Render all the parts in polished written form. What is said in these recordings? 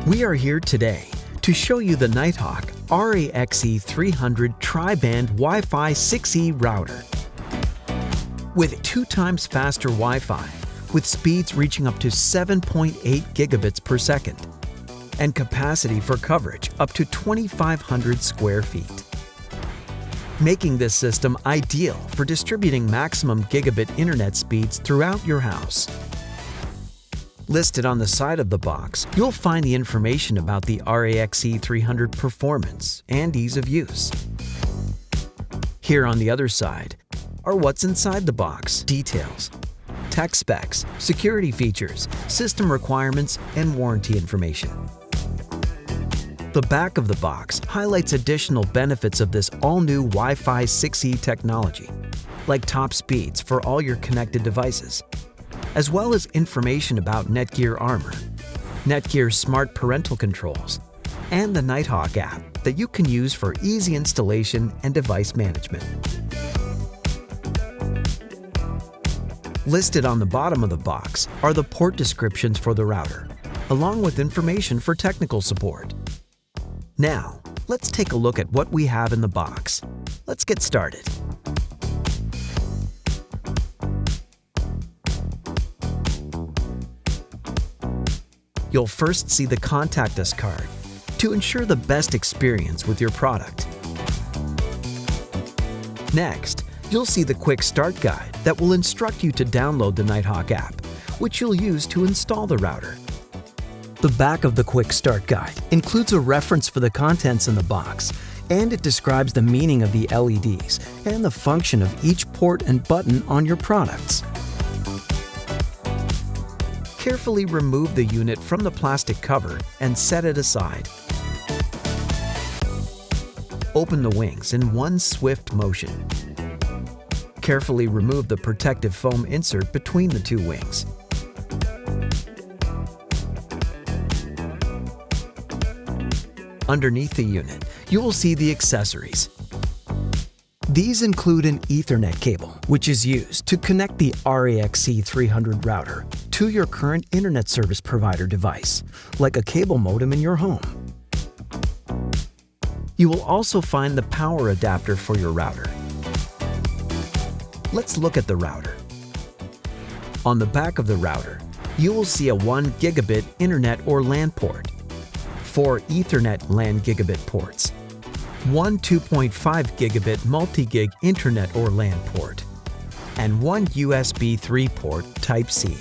We are here today to show you the Nighthawk RAXE300 tri-band Wi-Fi 6E router. With 2 times faster Wi-Fi, with speeds reaching up to 7.8 gigabits per second, and capacity for coverage up to 2,500 square feet. Making this system ideal for distributing maximum gigabit internet speeds throughout your house. Listed on the side of the box, you'll find the information about the RAXE300 performance and ease of use. Here on the other side are what's inside the box details, tech specs, security features, system requirements, and warranty information. The back of the box highlights additional benefits of this all-new Wi-Fi 6E technology, like top speeds for all your connected devices, as well as information about NETGEAR Armor, NETGEAR Smart Parental Controls, and the Nighthawk app that you can use for easy installation and device management. Listed on the bottom of the box are the port descriptions for the router, along with information for technical support. Now, let's take a look at what we have in the box. Let's get started. You'll first see the Contact Us card to ensure the best experience with your product. Next, you'll see the Quick Start Guide that will instruct you to download the Nighthawk app, which you'll use to install the router. The back of the Quick Start Guide includes a reference for the contents in the box, and it describes the meaning of the LEDs and the function of each port and button on your products. Carefully remove the unit from the plastic cover and set it aside. Open the wings in one swift motion. Carefully remove the protective foam insert between the 2 wings. Underneath the unit, you will see the accessories. These include an Ethernet cable, which is used to connect the RAXE300 router to your current internet service provider device, like a cable modem in your home. You will also find the power adapter for your router. Let's look at the router. On the back of the router, you will see a 1 gigabit internet or LAN port, 4 Ethernet LAN gigabit ports, 1 2.5 gigabit multi-gig internet or LAN port, and 1 USB 3 port Type-C.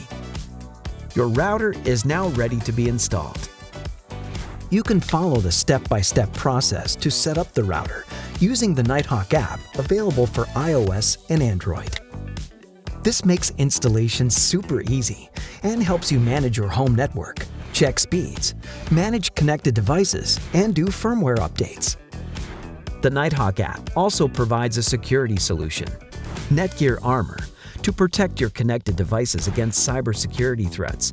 Your router is now ready to be installed. You can follow the step-by-step process to set up the router using the Nighthawk app available for iOS and Android. This makes installation super easy and helps you manage your home network, check speeds, manage connected devices, and do firmware updates. The Nighthawk app also provides a security solution, NETGEAR Armor, to protect your connected devices against cybersecurity threats,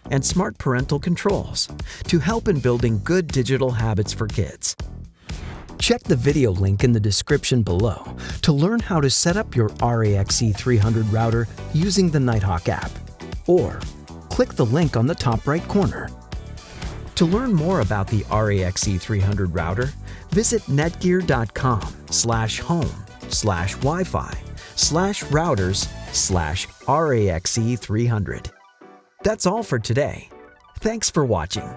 and Smart Parental Controls to help in building good digital habits for kids. Check the video link in the description below to learn how to set up your RAXE300 router using the Nighthawk app, or click the link on the top right corner. To learn more about the RAXE300 router, visit netgear.com/home/wifi/routers/RAXE300. That's all for today. Thanks for watching.